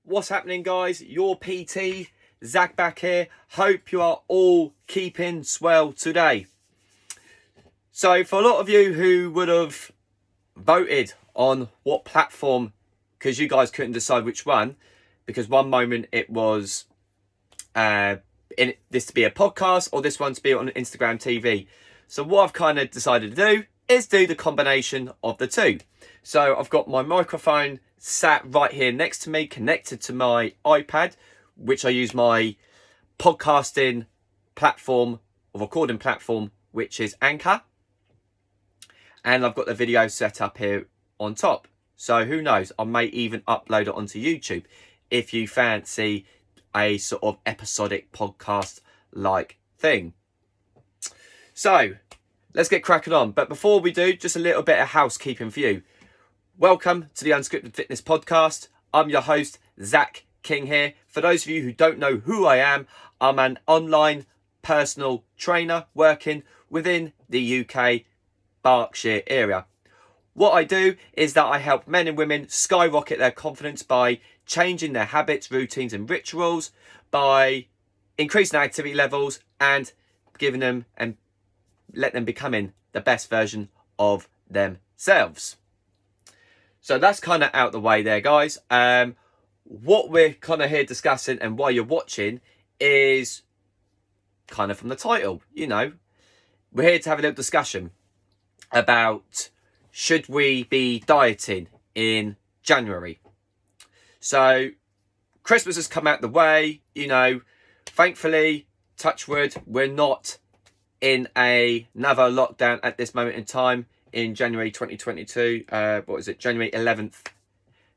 What's happening, guys? Your PT, Zach back here. Hope you are all keeping swell today. So for a lot of you who would have voted on what platform, because you guys couldn't decide which one, because one moment it was this to be a podcast or this one to be on Instagram TV. So what I've kind of decided to do is do the combination of the two. So I've got my microphone sat right here next to me, connected to my iPad, which I use my podcasting platform or recording platform, which is Anchor. And I've got the video set up here on top. So who knows, I may even upload it onto YouTube if you fancy a sort of episodic podcast like thing. So let's get cracking on. But before we do, just a little bit of housekeeping for you. Welcome to the Unscripted Fitness Podcast. I'm your host, Zach King here. For those of you who don't know who I am, I'm an online personal trainer working within the UK Berkshire area. What I do is that I help men and women skyrocket their confidence by changing their habits, routines and rituals, by increasing activity levels and giving them and let them becoming the best version of themselves. So that's kind of out the way there, guys. What we're kind of here discussing and why you're watching is kind of from the title. You know, we're here to have a little discussion about should we be dieting in January. So Christmas has come out the way, you know, thankfully, touch wood, we're not in another lockdown at this moment in time in January 2022. January 11th,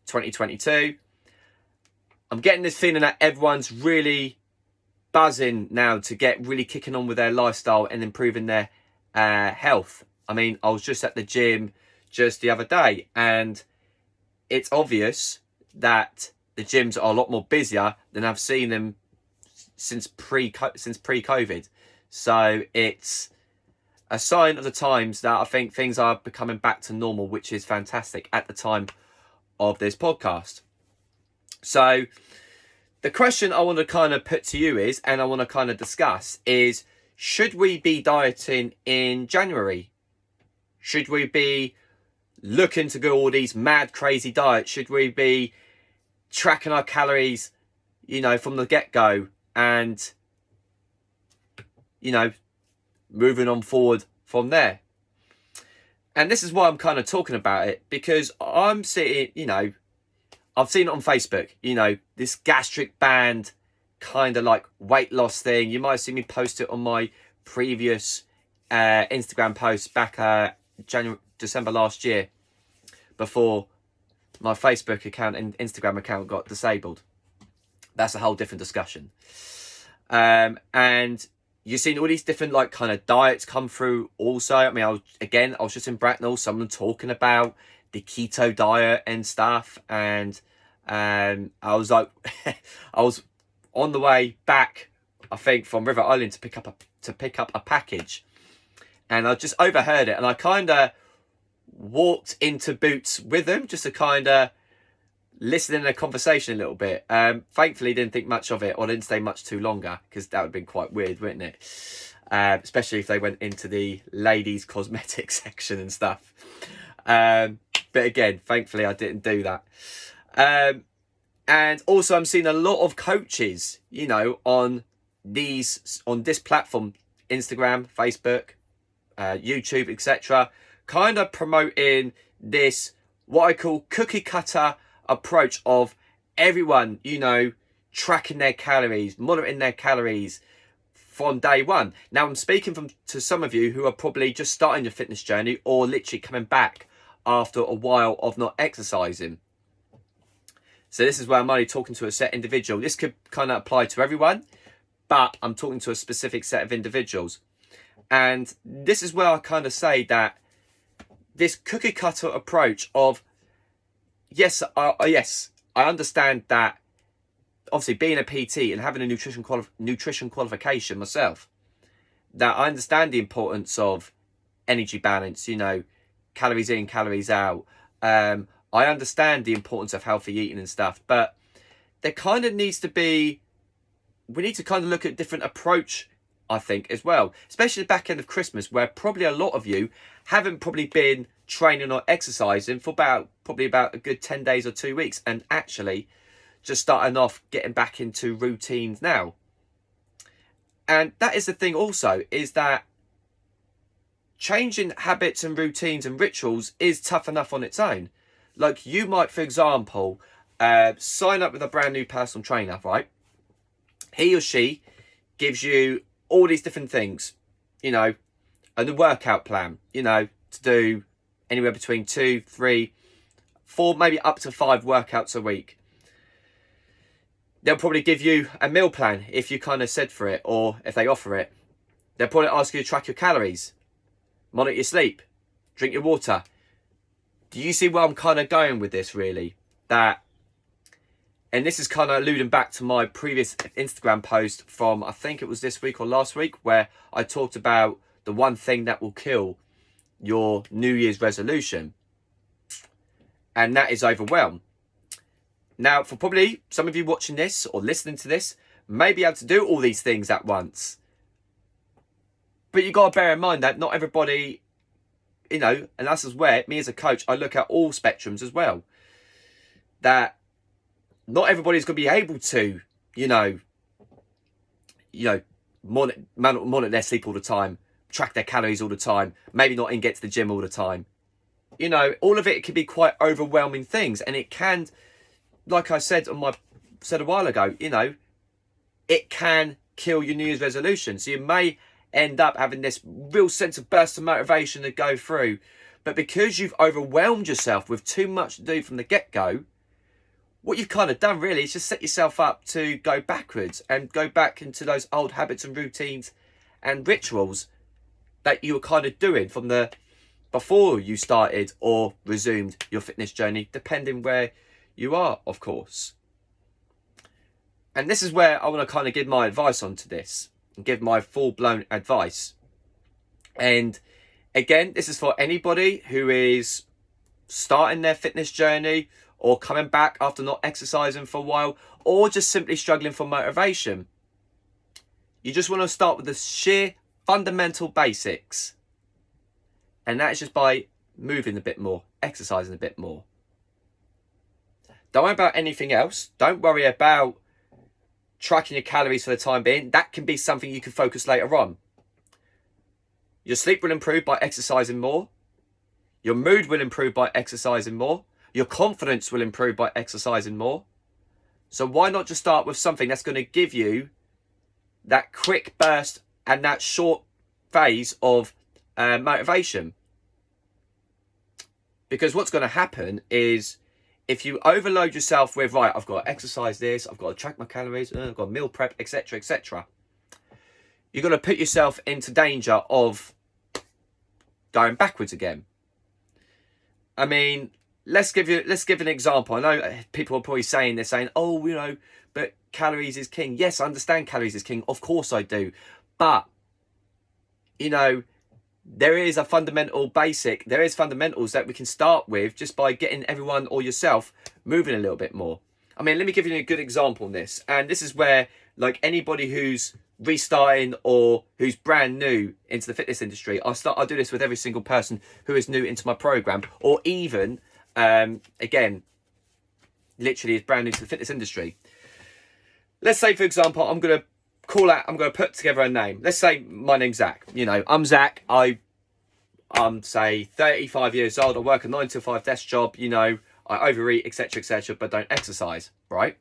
2022. I'm getting this feeling that everyone's really buzzing now to get really kicking on with their lifestyle and improving their health. I mean, I was just at the gym just the other day and it's obvious that the gyms are a lot more busier than I've seen them since pre-COVID. So it's a sign of the times that I think things are becoming back to normal, which is fantastic at the time of this podcast. So the question I want to kind of put to you is, and I want to kind of discuss is, should we be dieting in January? Should we be looking to go all these mad, crazy diets? Should we be tracking our calories, you know, from the get-go and, you know, moving on forward from there? And this is why I'm kind of talking about it, because I'm sitting, you know, I've seen it on Facebook, you know, this gastric band kind of like weight loss thing. You might have seen me post it on my previous Instagram post back December last year, before my Facebook account and Instagram account got disabled. That's a whole different discussion. And you've seen all these different like kind of diets come through also. I mean, I was just in Bracknell, someone talking about the keto diet and stuff. And I was like, I was on the way back, I think, from River Island to pick up a package. And I just overheard it and I kind of walked into Boots with them just to kind of listen in their conversation a little bit. Thankfully didn't think much of it or didn't stay much too longer, because that would have been quite weird, wouldn't it? Especially if they went into the ladies cosmetics section and stuff. But again, thankfully I didn't do that. And also I'm seeing a lot of coaches, you know, on this platform, Instagram, Facebook, YouTube, etc., kind of promoting this, what I call cookie cutter approach of everyone, you know, tracking their calories, monitoring their calories from day one. Now I'm speaking to some of you who are probably just starting your fitness journey or literally coming back after a while of not exercising. So this is where I'm only talking to a set individual. This could kind of apply to everyone, but I'm talking to a specific set of individuals. And this is where I kind of say that this cookie cutter approach of, yes, I understand that obviously being a PT and having a nutrition qualification myself, that I understand the importance of energy balance, you know, calories in, calories out. I understand the importance of healthy eating and stuff, but there kind of needs to be, we need to kind of look at a different approach, I think, as well, especially the back end of Christmas, where probably a lot of you haven't probably been training or exercising for probably about a good 10 days or 2 weeks, and actually just starting off getting back into routines now. And that is the thing also, is that changing habits and routines and rituals is tough enough on its own. Like, you might, for example, sign up with a brand new personal trainer, right? He or she gives you all these different things, and a workout plan, to do anywhere between 2, 3, 4, maybe up to 5 workouts a week. They'll probably give you a meal plan if you kind of said for it, or if they offer it. They'll probably ask you to track your calories, monitor your sleep, drink your water. Do you see where I'm kind of going with this, really? And this is kind of alluding back to my previous Instagram post from, I think it was this week or last week, where I talked about the one thing that will kill your New Year's resolution. And that is overwhelm. Now, for probably some of you watching this or listening to this, may be able to do all these things at once. But you got to bear in mind that not everybody, and that's as where, me as a coach, I look at all spectrums as well. That not everybody's going to be able to, monitor their sleep all the time, track their calories all the time, maybe not even get to the gym all the time. All of it can be quite overwhelming things, and it can, like I said a while ago, it can kill your New Year's resolution. So you may end up having this real sense of burst of motivation to go through, but because you've overwhelmed yourself with too much to do from the get-go, what you've kind of done really is just set yourself up to go backwards and go back into those old habits and routines and rituals that you were kind of doing from the before you started or resumed your fitness journey, depending where you are, of course. And this is where I want to kind of give my advice onto this and give my full-blown advice. And again, this is for anybody who is starting their fitness journey or coming back after not exercising for a while, or just simply struggling for motivation. You just want to start with the sheer fundamental basics. And that is just by moving a bit more, exercising a bit more. Don't worry about anything else. Don't worry about tracking your calories for the time being. That can be something you can focus later on. Your sleep will improve by exercising more. Your mood will improve by exercising more. Your confidence will improve by exercising more. So why not just start with something that's going to give you that quick burst and that short phase of motivation? Because what's going to happen is, if you overload yourself with, right, I've got to exercise this, I've got to track my calories, I've got to meal prep, etc., etc., you're going to put yourself into danger of going backwards again. I mean, let's give an example. I know people are probably saying, oh, but calories is king. Yes, I understand calories is king. Of course I do. But, there is a fundamental basic. There is fundamentals that we can start with just by getting everyone or yourself moving a little bit more. I mean, let me give you a good example on this. And this is where, like, anybody who's restarting or who's brand new into the fitness industry, I'll do this with every single person who is new into my program, or even, again, literally is brand new to the fitness industry. Let's say, for example, I'm going to put together a name. Let's say my name's Zach. I'm Zach. I'm say 35 years old. I work a 9 to 5 desk job. I overeat, etc., but don't exercise, right?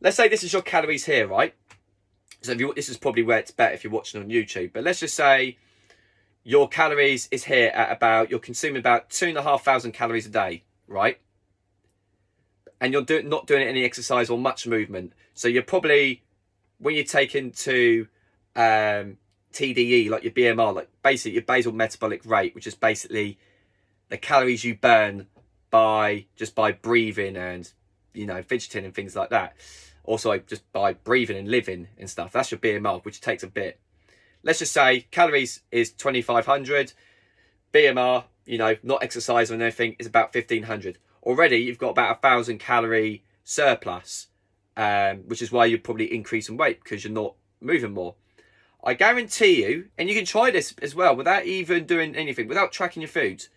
Let's say this is your calories here, right? So this is probably where it's better if you're watching on YouTube. But let's just say your calories is here at you're consuming about 2,500 calories a day, right? And you're not doing any exercise or much movement. So you're probably, when you're taken to TDE, like your BMR, like basically your basal metabolic rate, which is basically the calories you burn by breathing and, fidgeting and things like that. Also, just by breathing and living and stuff. That's your BMR, which takes a bit. Let's just say calories is 2,500. BMR, not exercise or anything, is about 1,500. Already, you've got about 1,000 calorie surplus which is why you're probably increasing weight because you're not moving more. I guarantee you, and you can try this as well without even doing anything, without tracking your foods.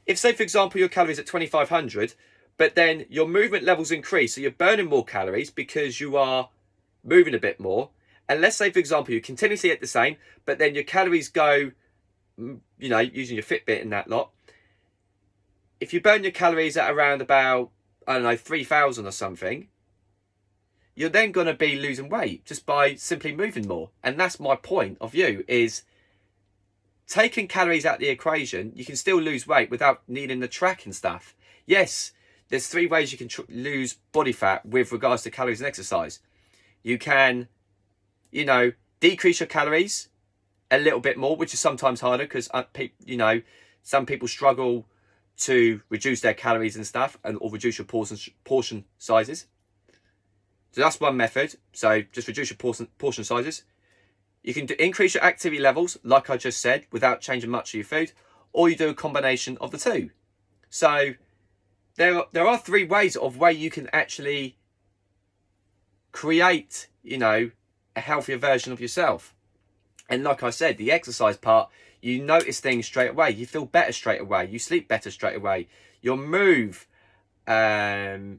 If, say, for example, your calories at 2,500, but then your movement levels increase, so you're burning more calories because you are moving a bit more. And let's say, for example, you continuously eat the same, but then your calories go, using your Fitbit and that lot. If you burn your calories at around about, 3,000 or something, you're then going to be losing weight just by simply moving more. And that's my point of view, is taking calories out of the equation, you can still lose weight without needing the tracking stuff. Yes, there's 3 ways you can lose body fat with regards to calories and exercise. You can, decrease your calories a little bit more, which is sometimes harder because, some people struggle to reduce their calories and stuff, or reduce your portion sizes. So that's one method. So just reduce your portion sizes. You can increase your activity levels, like I just said, without changing much of your food, or you do a combination of the two. So there are 3 ways of where you can actually create, a healthier version of yourself. And like I said, the exercise part, you notice things straight away. You feel better straight away. You sleep better straight away. Your move, you're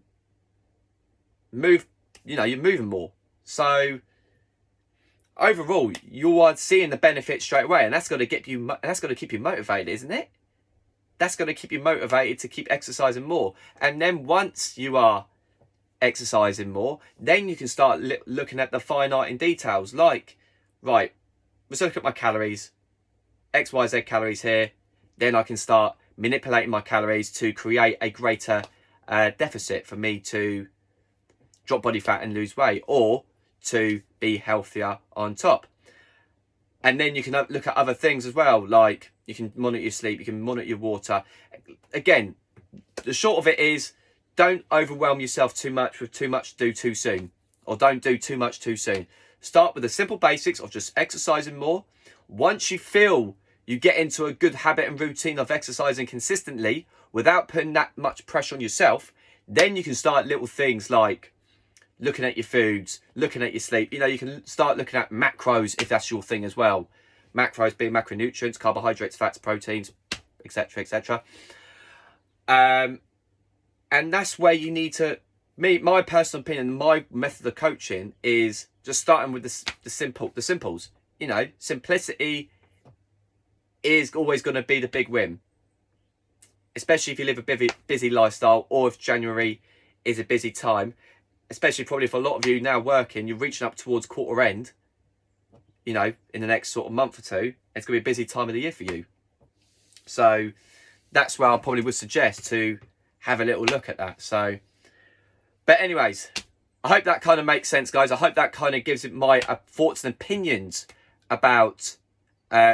moving more. So overall, you are seeing the benefits straight away, and that's going to keep you motivated, isn't it? That's going to keep you motivated to keep exercising more. And then once you are exercising more, then you can start looking at the finite details, like, right, let's look at my calories, XYZ calories here. Then I can start manipulating my calories to create a greater deficit for me to drop body fat and lose weight, or to be healthier on top. And then you can look at other things as well, like you can monitor your sleep, you can monitor your water. Again, the short of it is, don't overwhelm yourself too much with too much to do too soon, or don't do too much too soon. Start with the simple basics of just exercising more. Once you feel you get into a good habit and routine of exercising consistently without putting that much pressure on yourself, then you can start little things like looking at your foods, looking at your sleep. You can start looking at macros if that's your thing as well. Macros being macronutrients, carbohydrates, fats, proteins, etc., etc. And that's where you need to, my personal opinion, my method of coaching is just starting with the simples. Simplicity is always going to be the big win, especially if you live a busy lifestyle, or if January is a busy time. Especially probably for a lot of you now working, you're reaching up towards quarter end, in the next sort of month or two. It's going to be a busy time of the year for you. So that's where I probably would suggest to have a little look at that. So, but anyways, I hope that kind of makes sense, guys. I hope that kind of gives it my thoughts and opinions about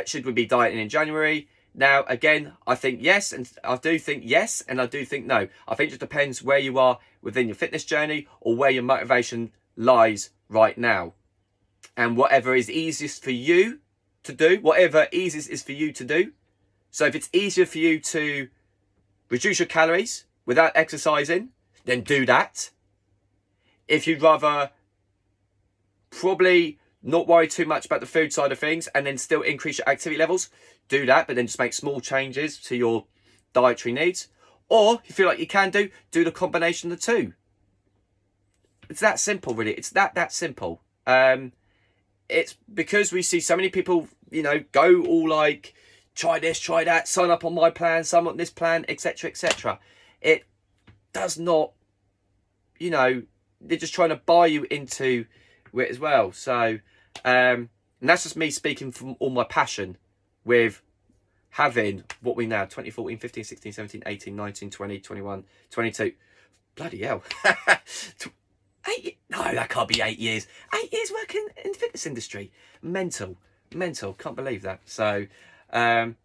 should we be dieting in January. Now, again, I think yes, and I do think yes, and I do think no. I think it just depends where you are within your fitness journey, or where your motivation lies right now. And whatever is easiest for you to do, whatever easiest is for you to do. So if it's easier for you to reduce your calories without exercising, then do that. If you'd rather probably not worry too much about the food side of things and then still increase your activity levels, do that, but then just make small changes to your dietary needs. Or if you feel like you can do the combination of the two. It's that simple, really. It's that simple. It's because we see so many people, go all like, try this, try that, sign up on my plan, sign up on this plan, etc., etc. It does not, they're just trying to buy you into it as well. So, and that's just me speaking from all my passion with having what we now, 2014, 15, 16, 17, 18, 19, 20, 21, 22. Bloody hell. No, that can't be 8 years. 8 years working in the fitness industry. Mental. Can't believe that. So, and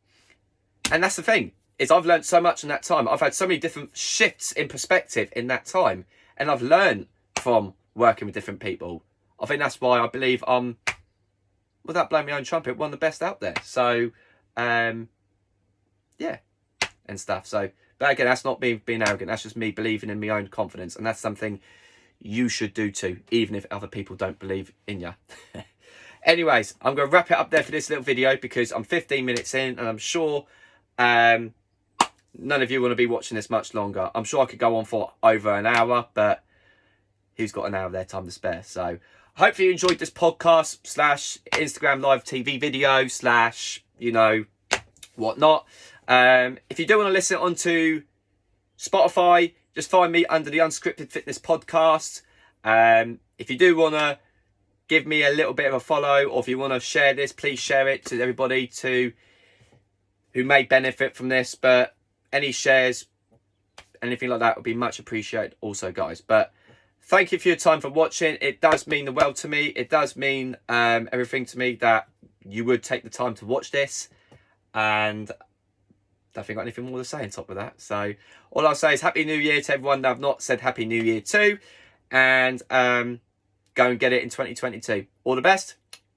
that's the thing, is I've learned so much in that time. I've had so many different shifts in perspective in that time. And I've learned from working with different people. I think that's why I believe I'm, without blowing my own trumpet, one of the best out there. So, yeah, and stuff. So, but again, that's not being arrogant. That's just me believing in my own confidence. And that's something you should do too, even if other people don't believe in you. Anyways, I'm going to wrap it up there for this little video because I'm 15 minutes in and I'm sure none of you want to be watching this much longer. I'm sure I could go on for over an hour, but who's got an hour of their time to spare? So hopefully you enjoyed this podcast / Instagram live TV video / whatnot. If you do want to listen onto Spotify, just find me under the Unscripted Fitness Podcast. If you do want to give me a little bit of a follow, or if you want to share this, please share it to everybody who may benefit from this. But any shares, anything like that would be much appreciated also, guys. But thank you for your time for watching. It does mean the world to me. It does mean everything to me that you would take the time to watch this. And I don't think I've got anything more to say on top of that. So all I'll say is Happy New Year to everyone that I've not said Happy New Year to. And go and get it in 2022. All the best.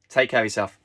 Take care of yourself.